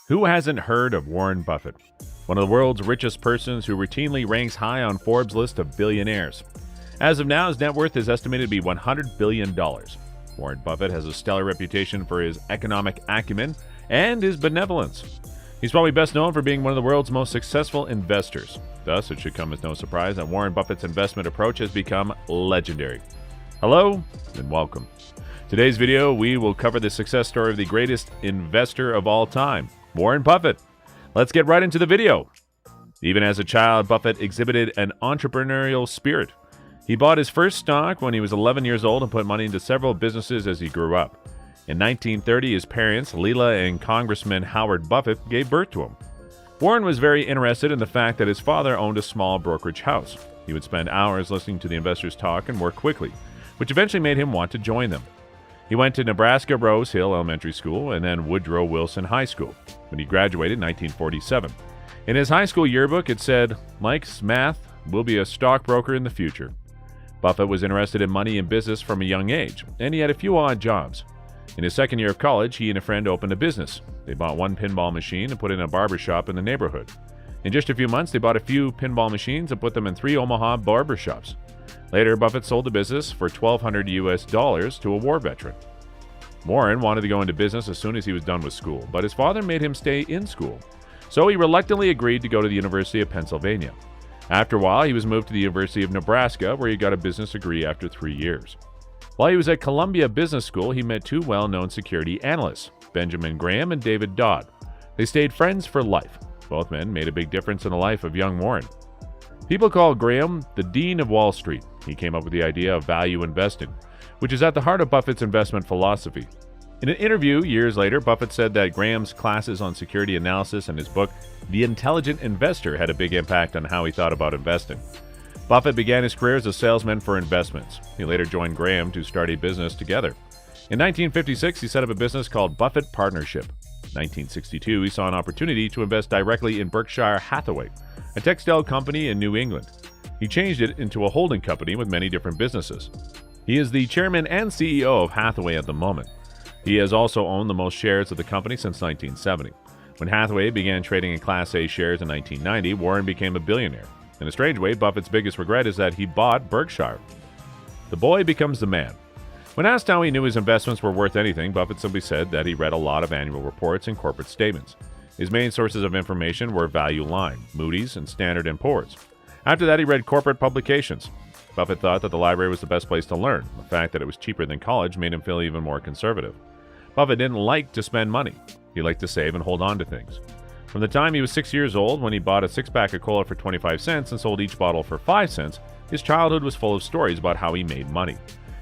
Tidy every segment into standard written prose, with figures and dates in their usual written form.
Who hasn't heard of Warren Buffett, one of the world's richest persons who routinely ranks high on Forbes' list of billionaires? As of now, his net worth is estimated to be $100 billion. Warren Buffett has a stellar reputation for his economic acumen and his benevolence. He's probably best known for being one of the world's most successful investors. Thus, it should come as no surprise that Warren Buffett's investment approach has become legendary. Hello, and welcome. Today's video, we will cover the success story of the greatest investor of all time, Warren Buffett. Let's get right into the video. Even as a child, Buffett exhibited an entrepreneurial spirit. He bought his first stock when he was 11 years old and put money into several businesses as he grew up. In 1930, his parents, Leela and Congressman Howard Buffett, gave birth to him. Warren was very interested in the fact that his father owned a small brokerage house. He would spend hours listening to the investors talk and work quickly, which eventually made him want to join them. He went to Nebraska Rose Hill Elementary School and then Woodrow Wilson High School when he graduated in 1947. In his high school yearbook, it said, "Mike's math will be a stockbroker in the future." Buffett was interested in money and business from a young age, and he had a few odd jobs. In his second year of college, he and a friend opened a business. They bought one pinball machine and put it in a barber shop in the neighborhood. In just a few months, they bought a few pinball machines and put them in 3 Omaha barber shops. Later, Buffett sold the business for $1,200 to a war veteran. Warren wanted to go into business as soon as he was done with school, but his father made him stay in school. So he reluctantly agreed to go to the University of Pennsylvania. After a while, he was moved to the University of Nebraska, where he got a business degree after 3 years. While he was at Columbia Business School, he met 2 well-known security analysts, Benjamin Graham and David Dodd. They stayed friends for life. Both men made a big difference in the life of young Warren. People call Graham the Dean of Wall Street. He came up with the idea of value investing, which is at the heart of Buffett's investment philosophy. In an interview years later, Buffett said that Graham's classes on security analysis and his book, The Intelligent Investor, had a big impact on how he thought about investing. Buffett began his career as a salesman for investments. He later joined Graham to start a business together. In 1956, he set up a business called Buffett Partnership. In 1962, he saw an opportunity to invest directly in Berkshire Hathaway, a textile company in New England. He changed it into a holding company with many different businesses. He is the chairman and CEO of Hathaway at the moment. He has also owned the most shares of the company since 1970. When Hathaway began trading in Class A shares in 1990, Warren became a billionaire. In a strange way, Buffett's biggest regret is that he bought Berkshire. The boy becomes the man. When asked how he knew his investments were worth anything, Buffett simply said that he read a lot of annual reports and corporate statements. His main sources of information were Value Line, Moody's, and Standard & Poor's. After that, he read corporate publications. Buffett thought that the library was the best place to learn. The fact that it was cheaper than college made him feel even more conservative. Buffett didn't like to spend money. He liked to save and hold on to things. From the time he was 6 years old, when he bought a 6-pack of cola for 25 cents and sold each bottle for 5 cents, his childhood was full of stories about how he made money.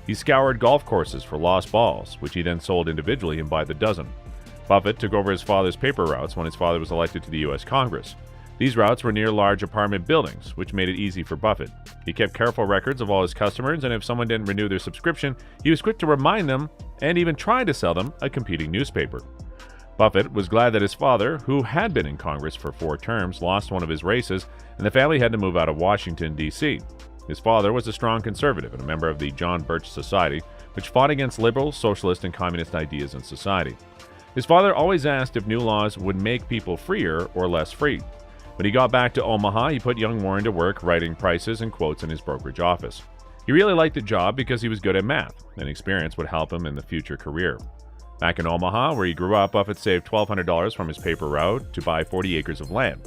He scoured golf courses for lost balls, which he then sold individually and by the dozen. Buffett took over his father's paper routes when his father was elected to the U.S. Congress. These routes were near large apartment buildings, which made it easy for Buffett. He kept careful records of all his customers, and if someone didn't renew their subscription, he was quick to remind them and even tried to sell them a competing newspaper. Buffett was glad that his father, who had been in Congress for 4 terms, lost one of his races, and the family had to move out of Washington, D.C. His father was a strong conservative and a member of the John Birch Society, which fought against liberal, socialist, and communist ideas in society. His father always asked if new laws would make people freer or less free. When he got back to Omaha, he put young Warren to work writing prices and quotes in his brokerage office. He really liked the job because he was good at math, and experience would help him in the future career. Back in Omaha, where he grew up, Buffett saved $1,200 from his paper route to buy 40 acres of land,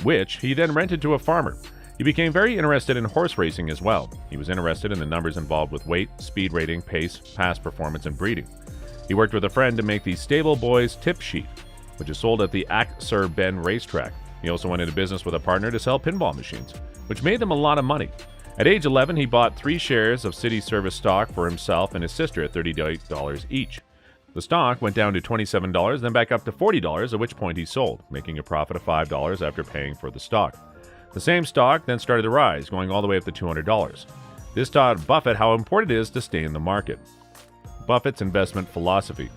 which he then rented to a farmer. He became very interested in horse racing as well. He was interested in the numbers involved with weight, speed rating, pace, past performance, and breeding. He worked with a friend to make the Stable Boys tip sheet, which is sold at the Sir Ben racetrack. He also went into business with a partner to sell pinball machines, which made them a lot of money. At age 11, he bought 3 shares of City Service stock for himself and his sister at $38 each. The stock went down to $27, then back up to $40, at which point he sold, making a profit of $5 after paying for the stock. The same stock then started to rise, going all the way up to $200. This taught Buffett how important it is to stay in the market. Buffett's investment philosophy.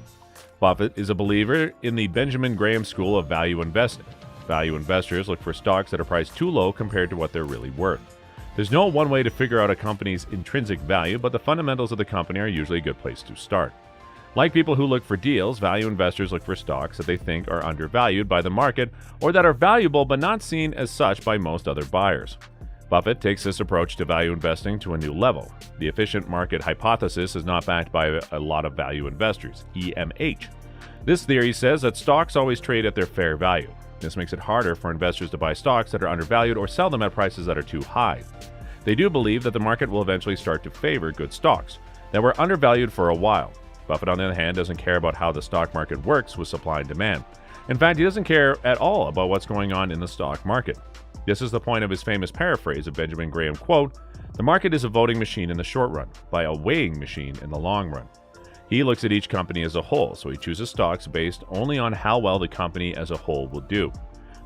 Buffett is a believer in the Benjamin Graham school of value investing. Value investors look for stocks that are priced too low compared to what they're really worth. There's no one way to figure out a company's intrinsic value, but the fundamentals of the company are usually a good place to start. Like people who look for deals, value investors look for stocks that they think are undervalued by the market or that are valuable but not seen as such by most other buyers. Buffett takes this approach to value investing to a new level. The efficient market hypothesis is not backed by a lot of value investors, EMH. This theory says that stocks always trade at their fair value. This makes it harder for investors to buy stocks that are undervalued or sell them at prices that are too high. They do believe that the market will eventually start to favor good stocks that were undervalued for a while. Buffett, on the other hand, doesn't care about how the stock market works with supply and demand. In fact, he doesn't care at all about what's going on in the stock market. This is the point of his famous paraphrase of Benjamin Graham, quote, "The market is a voting machine in the short run, by a weighing machine in the long run." He looks at each company as a whole, so he chooses stocks based only on how well the company as a whole will do.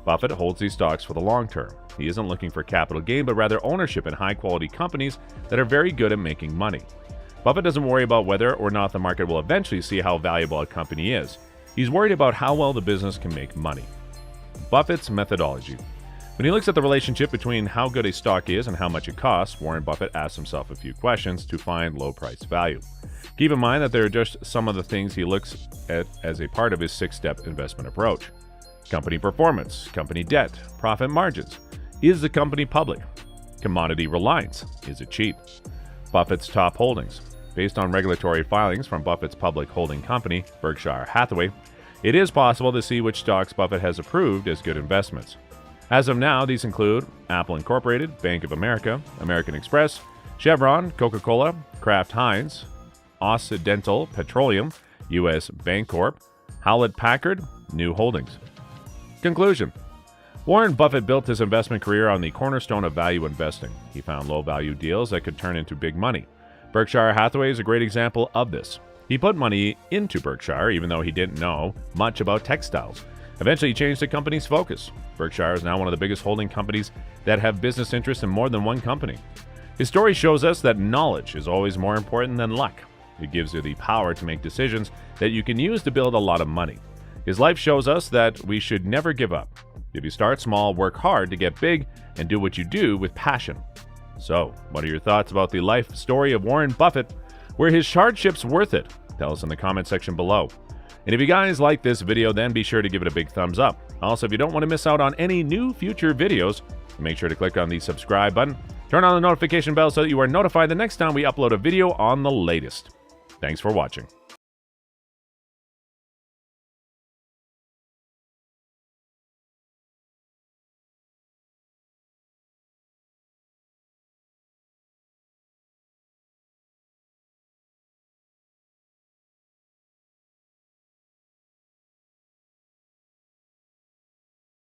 Buffett holds these stocks for the long term. He isn't looking for capital gain, but rather ownership in high-quality companies that are very good at making money. Buffett doesn't worry about whether or not the market will eventually see how valuable a company is. He's worried about how well the business can make money. Buffett's methodology. When he looks at the relationship between how good a stock is and how much it costs, Warren Buffett asks himself a few questions to find low price value. Keep in mind that there are just some of the things he looks at as a part of his 6-step investment approach. Company performance, company debt, profit margins. Is the company public? Commodity reliance. Is it cheap? Buffett's top holdings. Based on regulatory filings from Buffett's public holding company, Berkshire Hathaway, it is possible to see which stocks Buffett has approved as good investments. As of now, these include Apple Incorporated, Bank of America, American Express, Chevron, Coca-Cola, Kraft Heinz, Occidental Petroleum, U.S. Bancorp, Hewlett-Packard, New Holdings. Conclusion. Warren Buffett built his investment career on the cornerstone of value investing. He found low-value deals that could turn into big money. Berkshire Hathaway is a great example of this. He put money into Berkshire even though he didn't know much about textiles. Eventually, he changed the company's focus. Berkshire is now one of the biggest holding companies that have business interests in more than one company. His story shows us that knowledge is always more important than luck. It gives you the power to make decisions that you can use to build a lot of money. His life shows us that we should never give up. If you start small, work hard to get big, and do what you do with passion. So, what are your thoughts about the life story of Warren Buffett? Were his hardships worth it? Tell us in the comment section below. And if you guys like this video, then be sure to give it a big thumbs up. Also, if you don't want to miss out on any new future videos, make sure to click on the subscribe button. Turn on the notification bell so that you are notified the next time we upload a video on the latest. Thanks for watching.